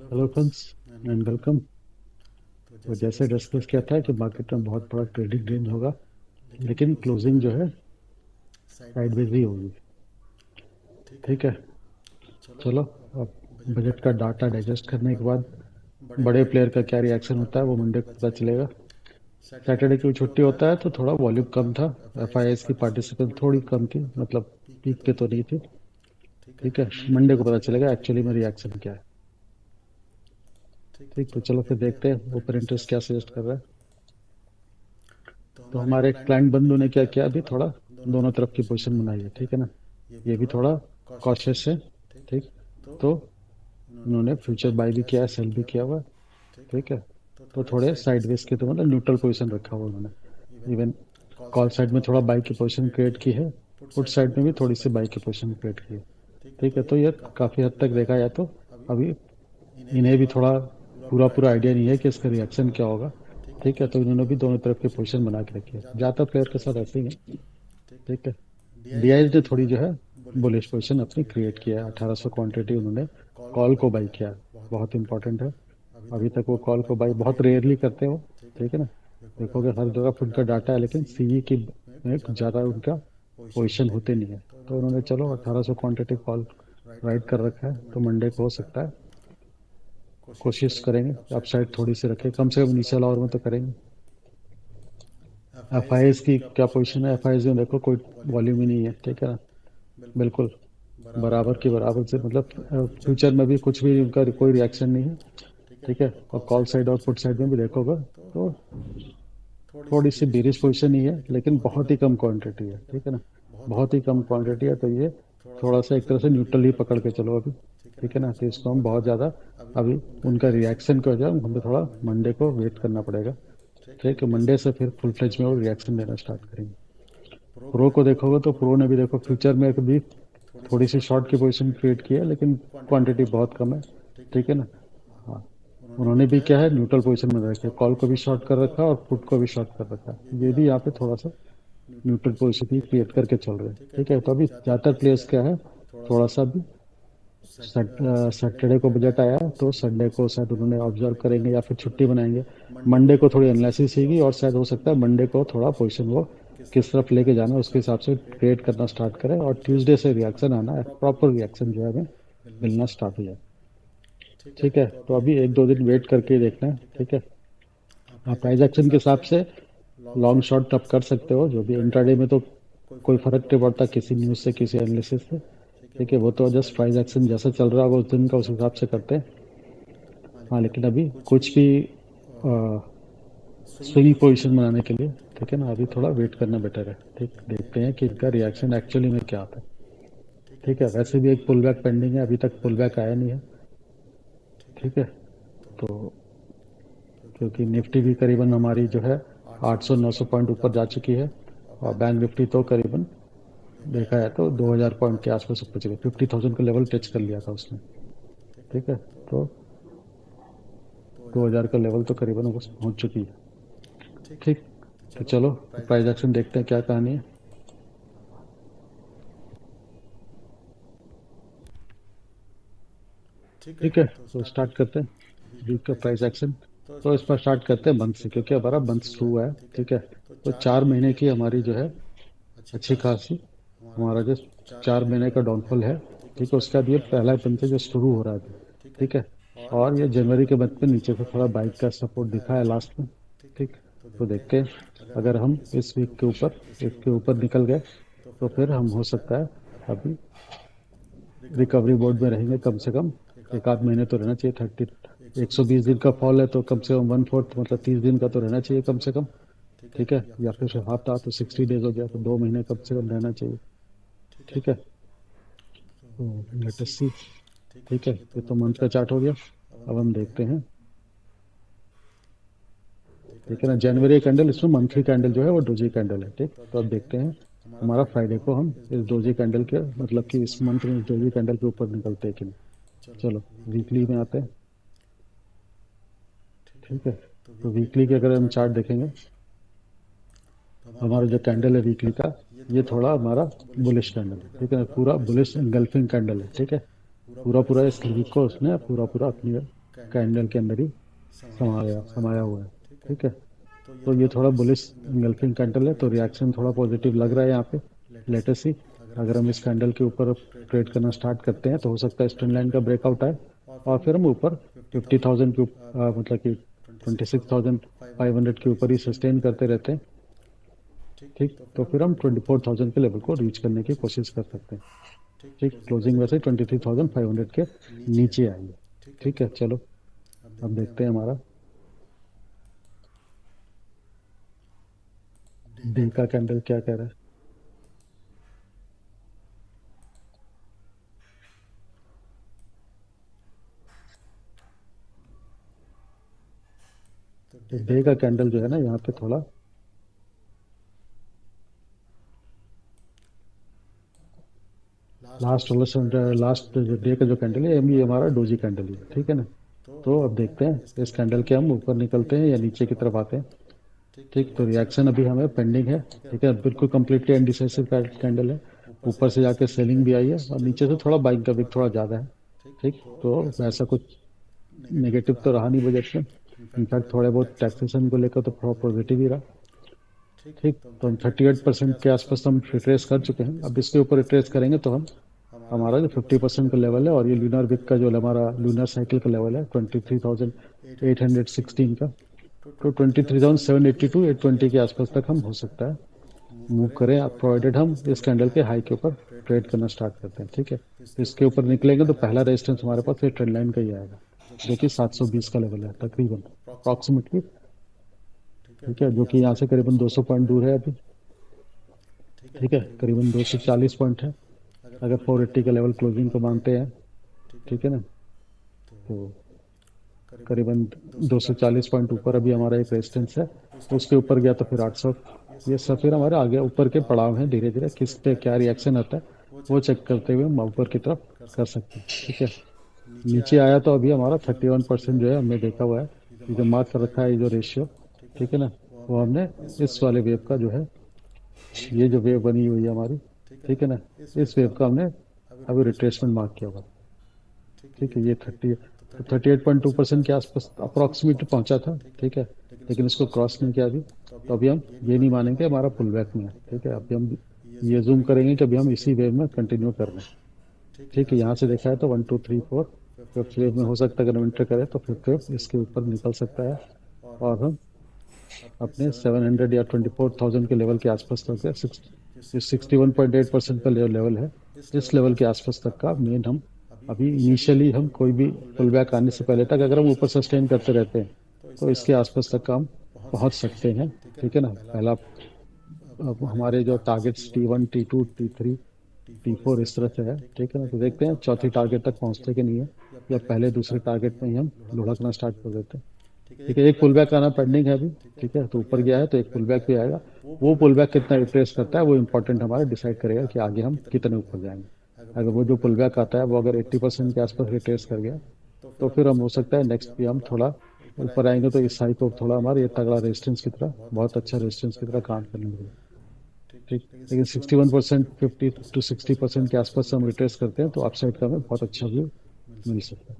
Hello friends and welcome. तो जैसे discuss किया था कि मार्केट में बहुत बड़ा ट्रेडिंग रेंज होगा, लेकिन क्लोजिंग जो है साइडवेज ही होगी। ठीक है, चलो अब बजट का डाटा डाइजेस्ट करने के बाद बड़े प्लेयर का क्या रिएक्शन होता है वो मंडे को पता चलेगा। सैटरडे की छुट्टी होता है तो थोड़ा वॉल्यूम कम था। एफआईएस की पार्टिसिपेंट थोड़ी कम थी, मतलब पीक पे तो नहीं थी। ठीक है, मंडे को पता चलेगा एक्चुअली में रिएक्शन क्या है। ठीक, तो चलो फिर देखते हैं ओपन इंटरेस्ट क्या सजेस्ट कर रहा है। तो हमारे क्लाइंट बंधु ने क्या किया, अभी थोड़ा दोनों तरफ की पोजीशन बनाई है। ठीक है ना, ये भी थोड़ा कॉशियस है। ठीक, तो उन्होंने फ्यूचर बाय भी किया है, सेल भी किया हुआ है। ठीक है, तो थोड़े साइडवेज के, तो मतलब न्यूट्रल पोजीशन रखा हुआ उन्होंने। इवन कॉल साइड में थोड़ा बाई की पोजीशन क्रिएट की है, पुट साइड में भी थोड़ी सी बाई की पोजीशन क्रिएट की है। ठीक है, तो ये काफी हद तक देखा जाए तो अभी इन्हें भी थोड़ा पूरा पूरा आइडिया नहीं है कि इसका रिएक्शन क्या होगा। ठीक है, तो इन्होंने भी दोनों तरफ की पोजीशन बना के रखी है। ज्यादातर प्लेयर के साथ ऐसे ही है। ठीक है, डीआईएस ने थोड़ी जो है बुलिश पोजीशन अपनी क्रिएट किया है। 1800 क्वांटिटी उन्होंने कॉल को बाई किया है, बहुत इंपॉर्टेंट है। अभी तक वो कॉल को बाई बहुत रेयरली करते हो। ठीक है ना, देखोगे हर जगह उनका डाटा है, लेकिन सीई की में ज़्यादा उनका पोजीशन होते नहीं है। तो उन्होंने चलो 1800 क्वांटिटी कॉल राइट कर रखा है, तो मंडे को हो सकता है कोशिश करेंगे अपसाइड थोड़ी सी रखें, कम से कम इनिशियल आवर में तो करेंगे। एफआईएस की क्या पोजीशन है, एफआईएस में देखो कोई वॉल्यूम ही नहीं है। ठीक है ना, बिल्कुल बराबर के बराबर से, मतलब फ्यूचर में भी कुछ भी उनका कोई रिएक्शन नहीं है। ठीक है, और कॉल साइड और पुट साइड में भी देखोगे तो थोड़ी सी बेरिश पोजीशन ही है, लेकिन बहुत ही कम क्वांटिटी है। ठीक है ना, बहुत ही कम क्वांटिटी है, तो ये थोड़ा सा एक तरह से न्यूट्रल ही पकड़ के चलो अभी। ठीक है ना, तो इसको हम बहुत ज़्यादा अभी उनका रिएक्शन की वजह हमें थोड़ा मंडे को वेट करना पड़ेगा। ठीक है, मंडे से फिर फुल फ्लेज में वो रिएक्शन देना स्टार्ट करेंगे। प्रो को देखोगे तो प्रो ने भी देखो फ्यूचर में कभी थोड़ी सी शॉर्ट की पोजीशन क्रिएट की है, लेकिन क्वांटिटी बहुत कम है। ठीक है ना, हाँ, उन्होंने भी क्या है न्यूट्रल पोजीशन में रखे, कॉल को भी शॉर्ट कर रखा है और पुट को भी शॉर्ट कर रखा है। ये भी यहाँ पे थोड़ा सा न्यूट्रल पोजीशन ही क्रिएट करके चल रहे हैं। ठीक है, तो अभी ज़्यादातर प्लेयर्स क्या है, थोड़ा सा भी सैटरडे को बजट आया है, तो संडे को शायद उन्होंने ऑब्जर्व करेंगे या फिर छुट्टी बनाएंगे। मंडे को थोड़ी एनालिसिस होगी और शायद हो सकता है मंडे को थोड़ा पोजीशन वो किस तरफ लेके जाना है उसके हिसाब से ट्रेड करना स्टार्ट करें, और ट्यूसडे से रिएक्शन आना है, प्रॉपर रिएक्शन जो है हमें मिलना स्टार्ट हो जाए। ठीक है, तो अभी एक दो दिन वेट करके ही देखना है। ठीक है, हाँ, प्राइस एक्शन के हिसाब से लॉन्ग शॉर्ट आप कर सकते हो, जो भी इंट्राडे में तो कोई फर्क नहीं पड़ता किसी न्यूज़ से किसी एनालिसिस से। ठीक है, वो तो जस्ट प्राइस एक्शन जैसा चल रहा होगा उस दिन का उस हिसाब से करते हैं। हाँ, लेकिन अभी कुछ भी स्विंग पोजीशन बनाने के लिए, ठीक है ना, अभी थोड़ा वेट करना बेटर है। ठीक, देखते हैं कि इनका रिएक्शन एक्चुअली में क्या आता है। ठीक है, वैसे भी एक पुल बैक पेंडिंग है, अभी तक पुल बैक आया नहीं है। ठीक है, तो क्योंकि निफ्टी भी करीबन हमारी जो है 800-900 पॉइंट ऊपर जा चुकी है, और बैंक निफ्टी तो करीबन देखा है तो 2000 पॉइंट के आसपास ऊपर चले, 50,000 का लेवल टच कर लिया था उसने। ठीक है, तो 2000 का लेवल तो करीबन वो पहुंच चुकी है। ठीक, तो चलो प्राइस एक्शन देखते हैं क्या कहानी है। ठीक है, तो स्टार्ट करते हैं वीक का प्राइस एक्शन। तो इस पर स्टार्ट करते हैं मंथ से, क्योंकि हमारा मंथ शुरू है। ठीक है, तो 4 महीने की हमारी जो है अच्छी खासी हमारा जो 4 महीने का डाउनफॉल है। ठीक है, उसका भी ये पहला मंथ है जो शुरू हो रहा है अभी। ठीक है, और ये जनवरी के मंथ में नीचे से थोड़ा बाइक का सपोर्ट दिखा है लास्ट में। ठीक, तो देखते हैं अगर हम इस वीक के ऊपर इसके ऊपर निकल गए तो फिर हम हो सकता है अभी रिकवरी बोर्ड में रहेंगे, कम से कम एक आध महीने तो रहना चाहिए। 120 दिन का फॉल है तो कम से कम वन फोर्थ, मतलब 30 दिन का तो रहना चाहिए कम से कम। ठीक है, या फिर हफ्ता तो 60 डेज हो गया, तो 2 महीने कम से कम रहना चाहिए। ठीक है, तो लेटेस्ट सी। ठीक है, ये तो मंथ का चार्ट हो गया। अब हम देखते हैं। ठीक है ना, जनवरी कैंडल, इसमें मंथली कैंडल जो है वो डोजी कैंडल है। ठीक, तो अब देखते हैं हमारा फ्राइडे को हम इस डोजी कैंडल के, मतलब कि इस मंथ में इस डोजी कैंडल के ऊपर निकलते हैं कि नहीं। चलो वीकली में आते हैं। ठीक है, तो वीकली के अगर हम चार्ट देखेंगे, हमारा जो कैंडल है वीकली का, ये थोड़ा हमारा बुलिश कैंडल है। ठीक है, पूरा बुलिश इंगल्फिंग कैंडल है। ठीक है, पूरा पूरा इस वीक को उसने पूरा पूरा अपनी कैंडल के अंदर ही समाया हुआ है। ठीक है, तो ये थोड़ा बुलिश इंगल्फिंग कैंडल है, तो रिएक्शन थोड़ा पॉजिटिव लग रहा है यहाँ पे। लेट अस सी, अगर हम इस कैंडल के ऊपर ट्रेड करना स्टार्ट करते हैं तो हो सकता है इस ट्रेंड लाइन का ब्रेकआउट आए और फिर हम ऊपर 50,000 के मतलब कि 26,500 के ऊपर ही सस्टेन करते रहते हैं। ठीक, तो फिर हम 24,000 के लेवल को रीच करने की कोशिश कर सकते हैं। ठीक, क्लोजिंग वैसे 23,500 के नीचे आई है। ठीक है, चलो अब देखते हैं हमारा डे का कैंडल क्या कह रहा है। तो डे का कैंडल जो है ना यहाँ पे थोड़ा लास्ट जो डे का जो कैंडल है ये हमारा डोजी कैंडल है। ठीक है ना, तो अब देखते हैं इस कैंडल के हम ऊपर निकलते हैं या नीचे की तरफ आते हैं। ठीक, तो रिएक्शन अभी हमें पेंडिंग है। ठीक है, बिल्कुल कंप्लीटली अनडिसाइसिव कैंडल है। ऊपर से जाके सेलिंग भी आई है और नीचे से थोड़ा बाइंग का विक थोड़ा ज़्यादा है। ठीक, तो वैसा कुछ नेगेटिव तो रहा नहीं बजट में। इनफैक्ट थोड़े बहुत टैक्सेशन को लेकर तो थोड़ा पॉजिटिव ही रहा। ठीक, तो हम 38% के आसपास हम रिट्रेस कर चुके हैं। अब इसके ऊपर रिट्रेस करेंगे तो हम हमारा जो 50% का लेवल है और ये लूनर विक का जो हमारा लूनर साइकिल का लेवल है 23,816 का, तो 23,782 820 के आसपास तक हम हो सकता है मूव करें, प्रोवाइडेड हम इस कैंडल के हाई के ऊपर ट्रेड करना स्टार्ट करते हैं। ठीक है, तो इसके ऊपर निकलेंगे तो पहला रेजिस्टेंस हमारे पास ये ट्रेंड लाइन का ही आएगा जो कि 720 का लेवल है तकरीबन अप्रॉक्सीमेटली। ठीक है, जो कि यहाँ से करीबन 200 पॉइंट दूर है अभी। ठीक है, करीबन 240 पॉइंट है अगर 480 का लेवल क्लोजिंग को मानते हैं। ठीक है ना, तो करीबन 240 पॉइंट ऊपर अभी हमारा एक रेजिस्टेंस है। तो उसके ऊपर गया तो फिर 800। ये सब फिर हमारे आगे ऊपर के पड़ाव हैं, धीरे धीरे किस पे क्या रिएक्शन आता है वो चेक करते हुए हम ऊपर की तरफ कर सकते हैं। ठीक है, नीचे आया तो अभी हमारा 31% जो है हमने देखा हुआ है, ये जो मार्क कर रखा है ये जो रेशियो। ठीक है ना, वो हमने इस वाले वेव का जो है, ये जो वेव बनी हुई है हमारी, ठीक है ना, इस वेव का हमने अभी रिट्रेसमेंट मार्क किया हुआ। ठीक है, ये 38.2% के आसपास अप्रॉक्सीमेटली पहुंचा था। ठीक है, लेकिन इसको क्रॉस नहीं किया अभी। तो अभी हम ये नहीं मानेंगे हमारा पुल बैक में है। ठीक है, अभी हम ये जूम करेंगे कि अभी हम इसी वेव में कंटिन्यू कर रहे हैं। ठीक है, यहाँ से देखा है तो 1 2 3 4 फिफ्थ वेव में हो सकता है अगर हम एंटर करें तो फिफ्थ वेव इसके ऊपर निकल सकता है और हम अपने 700 या 24,000 के लेवल के आसपास तक है। 61.8% का लेवल है, इस लेवल के आसपास तक का मेन हम अभी इनिशियली हम कोई भी पुल बैक आने से पहले तक अगर हम ऊपर सस्टेन करते रहते हैं तो इसके आसपास तक का हम पहुंच सकते हैं। ठीक है ना, पहला अब हमारे जो targets T1 T2 T3 T4 इस तरह से है। ठीक है ना, तो देखते हैं चौथी टारगेट तक पहुंचते कि नहीं है या पहले दूसरे टारगेट में ही हम लुढ़कना स्टार्ट कर देते हैं। ठीक है, एक पुल बैक आना पेंडिंग है अभी। ठीक है, तो ऊपर गया है तो एक पुल बैक भी आएगा। वो पुल बैक कितना रिट्रेस करता है वो इंपॉर्टेंट हमारा डिसाइड करेगा कि आगे हम कितने ऊपर जाएंगे। अगर वो जो पुल बैक आता है वो अगर 80% के आसपास रिट्रेस कर गया तो फिर हम हो सकता है नेक्स्ट भी हम थोड़ा ऊपर आएंगे तो इस हाई को थोड़ा हमारे ये तगड़ा रेजिस्टेंस की तरह, बहुत अच्छा रेजिस्टेंस की तरह काम करने लगे। ठीक, लेकिन 61% 50 to 60% के आसपास हम रिट्रेस करते हैं तो अपसाइड का हमें बहुत अच्छा व्यू मिल सकता है।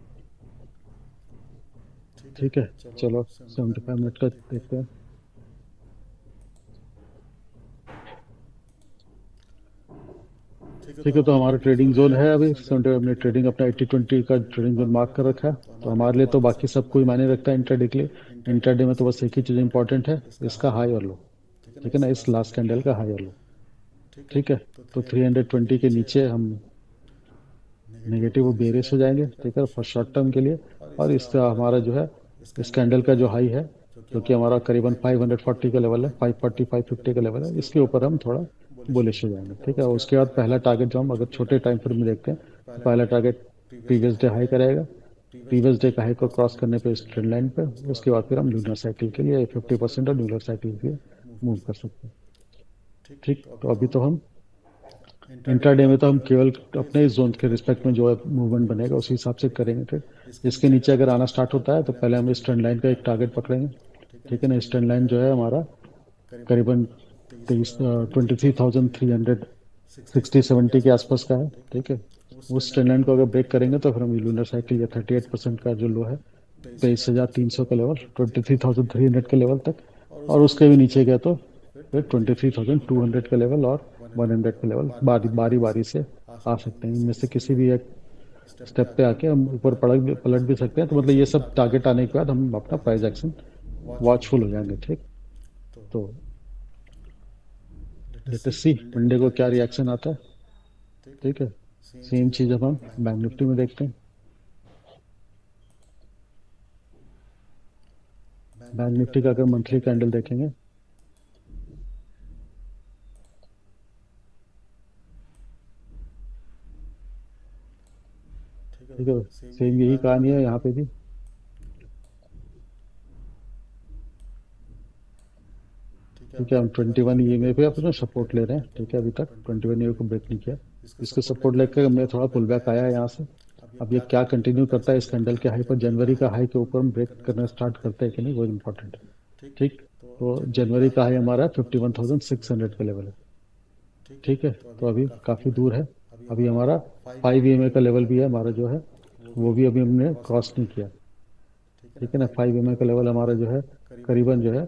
ठीक है, चलो 75 मिनट का देखते हैं। ठीक है, तो हमारा ट्रेडिंग जोन है अभी 70। हमने ट्रेडिंग अपना 80-20 का ट्रेडिंग जोन मार्क कर रखा है। तो हमारे लिए तो बाकी सब कोई मायने रखता है इंट्राडे के लिए। इंट्राडे में तो बस एक ही चीज़ इंपॉर्टेंट है, इसका हाई और लो। ठीक है ना, इस लास्ट कैंडल का हाई और लो। ठीक है, तो 320 के नीचे हम नेगेटिव वो बेरिश हो जाएंगे। ठीक है, फॉर शॉर्ट टर्म के लिए। और इसका हमारा जो है इस कैंडल का जो हाई है जो कि हमारा करीबन 540 का लेवल है, 540 550 का लेवल है, इसके ऊपर हम थोड़ा बुलिश हो जाएंगे। ठीक है, उसके बाद पहला टारगेट जो हम अगर छोटे टाइम फ्रेम में देखते हैं तो पहला टारगेट प्रीवियस डे हाई करेगा। प्रीवियस डे का हाई को क्रॉस करने पे इस ट्रेंड लाइन पे उसके बाद फिर हम लूनर साइकिल के लिए 50% और लूनर साइकिल के लिए मूव कर सकते हैं। ठीक, तो अभी तो हम इंट्राडे में तो हम केवल अपने इस जोन के रिस्पेक्ट में जो है मूवमेंट बनेगा उसी हिसाब से करेंगे ट्रेड। इसके नीचे अगर आना स्टार्ट होता है तो पहले हम इस ट्रेंड लाइन का एक टारगेट पकड़ेंगे। ठीक है ना, इस ट्रेंड लाइन जो है हमारा करीबन 23,360-70 के आसपास का है। ठीक है, उस ट्रेंड लाइन को अगर ब्रेक करेंगे तो फिर हम लूनर साइकिल या 38% का जो लो है 23,300 का लेवल, 23,300 के लेवल तक, और उसके भी नीचे गया तो फिर 23,200 का लेवल और 100 का लेवल बारी बारी बारी से आ सकते हैं। इनमें से किसी भी एक स्टेप पे आके हम ऊपर पलट भी सकते हैं। तो मतलब ये सब टारगेट आने के बाद हम अपना प्राइस एक्शन वॉचफुल हो जाएंगे। ठीक, तो लेट्स सी मंडे को क्या रिएक्शन आता है। ठीक है, सेम चीज अब हम बैंक निफ्टी में देखते हैं। बैंक निफ्टी का अगर मंथली कैंडल देखेंगे, ठीक है, सेम यही कहानी है यहाँ पे भी। ठीक है, हम 21 ईएमए पे अपना सपोर्ट ले रहे हैं। ठीक है, अभी तक 21 ईएमए को ब्रेक नहीं किया। इसको सपोर्ट लेकर हमने थोड़ा पुल बैक आया है यहाँ से। अब ये क्या कंटिन्यू करता है इस कैंडल के हाई पर, जनवरी का हाई के ऊपर हम ब्रेक करना स्टार्ट करते हैं कि नहीं, वो इम्पोर्टेंट है। ठीक, तो जनवरी का हाई हमारा 51,600 का लेवल है। ठीक है, तो अभी काफ़ी दूर है। अभी हमारा 5 ईएमए का लेवल भी है हमारा जो है, वो भी अभी हमने क्रॉस नहीं किया। ठीक है ना, 5 ईएमए का लेवल हमारा जो है करीबन जो है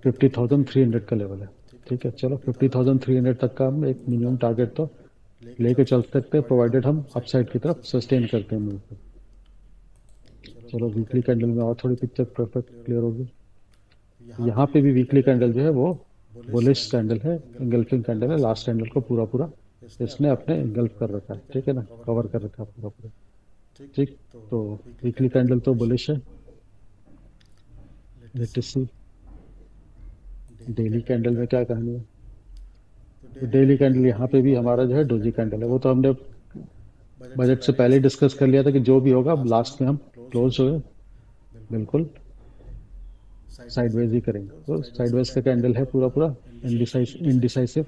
50,300 का लेवल है। ठीक है, चलो 50,300 तक का हम एक मिनिमम टारगेट तो लेके चल सकते हैं, प्रोवाइडेड हम अपसाइड की तरफ सस्टेन करते हैं मूव को। चलो वीकली कैंडल में और थोड़ी पिक्चर परफेक्ट क्लियर होगी। यहाँ पे भी वीकली कैंडल जो है वो बुलिश कैंडल है, इंगल्फिंग कैंडल है। लास्ट कैंडल को पूरा पूरा इसने अपने इंगल्फ कर रखा है। ठीक है ना, कवर कर रखा है पूरा पूरा। ठीक, तो वीकली कैंडल तो बुलिश है। लेट्स सी डेली कैंडल में क्या कहानी है। तो डेली कैंडल यहाँ पे भी हमारा जो है डोजी कैंडल है। वो तो हमने बजट से पहले डिस्कस कर लिया था कि जो भी होगा लास्ट में हम क्लोज हुए बिल्कुल साइडवेज ही करेंगे। तो साइडवेज का कैंडल है पूरा पूरा इनडिसाइसिव।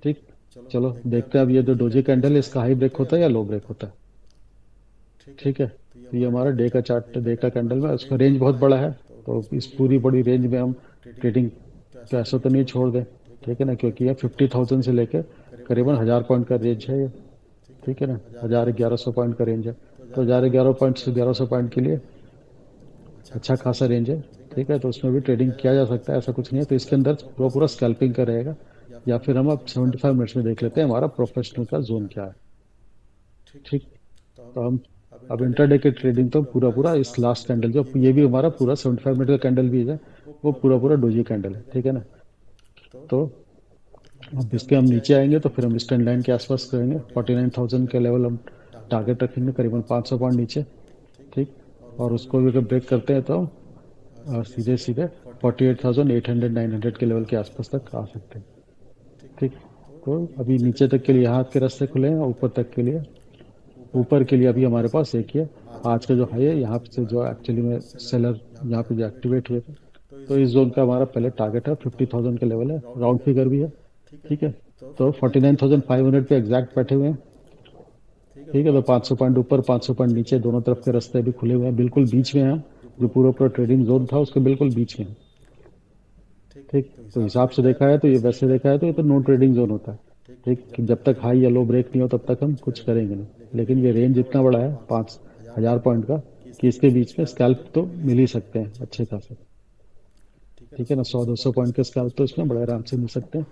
ठीक, चलो देखते हैं अब ये जो डोजी कैंडल है इसका हाई ब्रेक होता है या लो ब्रेक होता है। ठीक है, तो ये हमारा डे का चार्ट, डे का कैंडल में उसका रेंज बहुत बड़ा है। तो इस पूरी बड़ी रेंज में हम ट्रेडिंग तो ऐसा तो नहीं छोड़ दें। ठीक है ना, क्योंकि ये 50,000 से लेकर करीबन 1,000 पॉइंट का रेंज है ये। ठीक है ना, 1,000-1,100 पॉइंट का रेंज है। तो 1,000-1,100 से 1,100 पॉइंट के लिए अच्छा खासा रेंज है। ठीक है, तो उसमें भी ट्रेडिंग किया जा सकता है, ऐसा कुछ नहीं है। तो इसके अंदर पूरा पूरा स्कैल्पिंग का रहेगा, या फिर हम अब 75 मिनट्स में देख लेते हैं हमारा प्रोफेशनल का जोन क्या है। ठीक, तो हम अब इंटरडे के ट्रेडिंग तो पूरा पूरा इस लास्ट कैंडल जो ये भी हमारा पूरा 75 मिनट का कैंडल भी है, वो पूरा पूरा डोजी कैंडल है। ठीक है ना, तो अब इसके हम नीचे आएंगे तो फिर हम इस ट्रेंड लाइन के आसपास करेंगे। 49,000 के लेवल हम टारगेट रखेंगे, करीबन 500 पॉइंट नीचे। ठीक, और उसको भी अगर ब्रेक करते हैं तो सीधे सीधे 48,800-900 के लेवल के आसपास तक आ सकते हैं। ठीक, तो अभी नीचे तक के लिए यहाँ के रास्ते खुले हैं, ऊपर तक के लिए, ऊपर के लिए अभी हमारे पास एक ही है। आज का जो हाई है यहाँ से जो एक्चुअली में सेलर यहाँ पे जो एक्टिवेट हुए थे, तो इस जोन का हमारा पहले टारगेट है 50,000 का लेवल है, राउंड फिगर भी है। ठीक है, तो 49,500 पे एग्जैक्ट बैठे हुए हैं। ठीक है, तो 500 पॉइंट ऊपर 500 पॉइंट नीचे दोनों तरफ के रास्ते भी खुले हुए हैं, बिल्कुल बीच में हैं। जो पूरा पूरा ट्रेडिंग जोन था उसके बिल्कुल बीच में है। ठीक, तो हिसाब से देखा है तो ये वैसे देखा है तो ये तो नो ट्रेडिंग जोन होता है। ठीक, कि जब तक हाई या लो ब्रेक नहीं हो तब तक हम कुछ करेंगे नहीं। लेकिन ये रेंज इतना बड़ा है 5,000 पॉइंट का कि इसके बीच में स्कैल्प तो मिल ही सकते हैं अच्छे खासे। ठीक है ना, 100-200 पॉइंट के स्कैल्प तो इसमें बड़े आराम से मिल सकते हैं।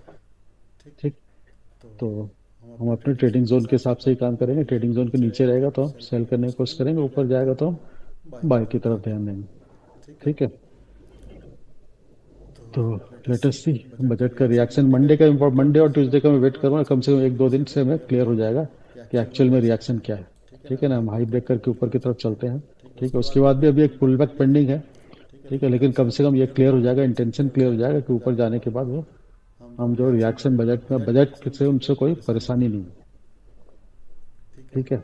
ठीक, तो हम अपने ट्रेडिंग जोन के हिसाब से ही काम करेंगे। ट्रेडिंग जोन के नीचे रहेगा तो हम सेल करने की कोशिश करेंगे, ऊपर जाएगा तो हम बाय की तरफ ध्यान देंगे। ठीक है, तो लेटेस्ट सी बजट का रिएक्शन मंडे का, मंडे और ट्यूसडे का मैं वेट करूँगा, कम से कम 1-2 दिन से हमें क्लियर हो जाएगा कि एक्चुअल में रिएक्शन क्या है। ठीक है ना, हम हाई ब्रेक करके ऊपर की तरफ चलते हैं। ठीक है, उसके बाद भी अभी एक पुल बैक पेंडिंग है। ठीक है, लेकिन कम से कम ये क्लियर हो जाएगा, इंटेंशन क्लियर हो जाएगा कि ऊपर जाने के बाद वो हम जो रिएक्शन बजट में, बजट से उनसे कोई परेशानी नहीं है। ठीक है,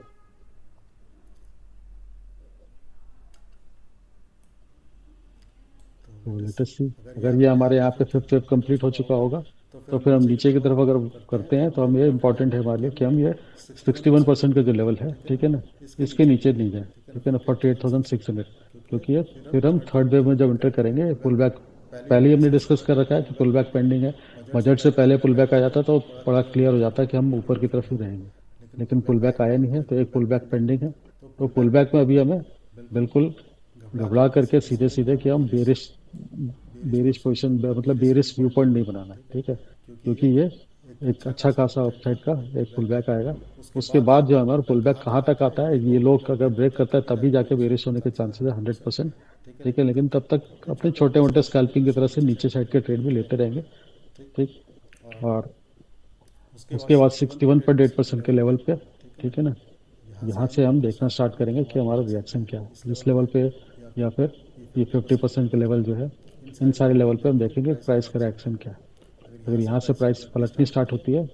तो लेटेस्ट सी अगर ये हमारे यहाँ पे फिफ्थ वेव कंप्लीट हो चुका होगा तो फिर हम नीचे की तरफ अगर करते हैं तो हम ये इंपॉर्टेंट है हमारे लिए कि हम ये 61% का जो लेवल है, ठीक है ना, इसके नीचे नहीं जाए। ठीक है ना, 48,600, क्योंकि ये फिर हम थर्ड वेव में जब इंटर करेंगे पुल बैक, पहले ही हमने डिस्कस कर रखा है कि पुल बैक पेंडिंग है। बजट से पहले पुल बैक आ जाता तो बड़ा क्लियर हो जाता कि हम ऊपर की तरफ ही रहेंगे, लेकिन पुल बैक आया नहीं है तो एक पुल बैक पेंडिंग है। तो पुल बैक में अभी हमें बिल्कुल घबरा करके सीधे सीधे कि हम बेरिश बेरिश पोजिशन मतलब बेरिश व्यू पॉइंट नहीं बनाना है, ठीक है, क्योंकि ये एक अच्छा खासा अपसाइड का एक पुल बैक आएगा। उसके बाद जो हमारा पुल बैक कहाँ तक आता है, ये लोग अगर ब्रेक करता है तभी जाके बेरिश होने के चांसेस है 100%। ठीक है, लेकिन तब तक अपने छोटे मोटे स्कैल्पिंग की तरह से नीचे साइड के ट्रेड भी लेते रहेंगे। ठीक। और उसके बाद 61.8% के लेवल पे, ठीक है ना, यहाँ से हम देखना स्टार्ट करेंगे कि हमारा रिएक्शन क्या है इस लेवल पे, या फिर ये 50% के लेवल जो है, इन सारे लेवल पे हम देखेंगे प्राइस का रिएक्शन क्या है। अगर यहाँ से प्राइस पलटनी स्टार्ट होती है,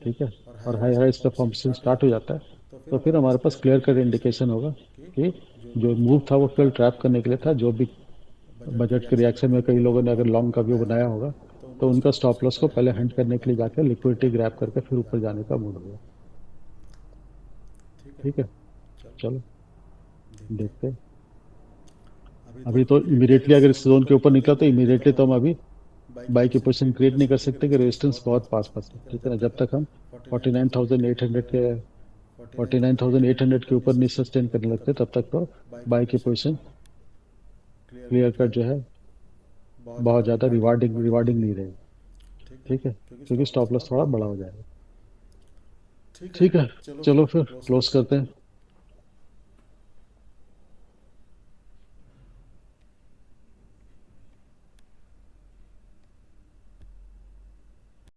ठीक है, और हाई हाई पे फॉर्मेशन स्टार्ट हो जाता है, तो फिर हमारे पास क्लियर कट इंडिकेशन होगा कि जो मूव था वो फिर ट्रैप करने के लिए था। जो भी बजट के रिएक्शन में कई लोगों ने अगर लॉन्ग का व्यू बनाया होगा, तो उनका स्टॉप लॉस को पहले हंट करने के लिए जाकर लिक्विडिटी ग्रैब करके फिर ऊपर जाने का मूड होगा। ठीक है, चलो देखते हैं। अभी तो इमीडिएटली अगर इस जोन के ऊपर निकला तो इमीडिएटली तो हम अभी बाई की पोजीशन क्रिएट नहीं कर सकते कि रेजिस्टेंस बहुत पास पास है, ठीक है ना। जब तक हम 49,800 के 49,800 के ऊपर नहीं सस्टेन करने लगते, तब तक तो बाई की पोजीशन क्लियर कट जो है बहुत ज़्यादा रिवार्डिंग रिवार्डिंग नहीं रहेगी। ठीक है, क्योंकि स्टॉप लॉस थोड़ा बड़ा हो जाएगा। ठीक है, चलो फिर क्लोज करते हैं।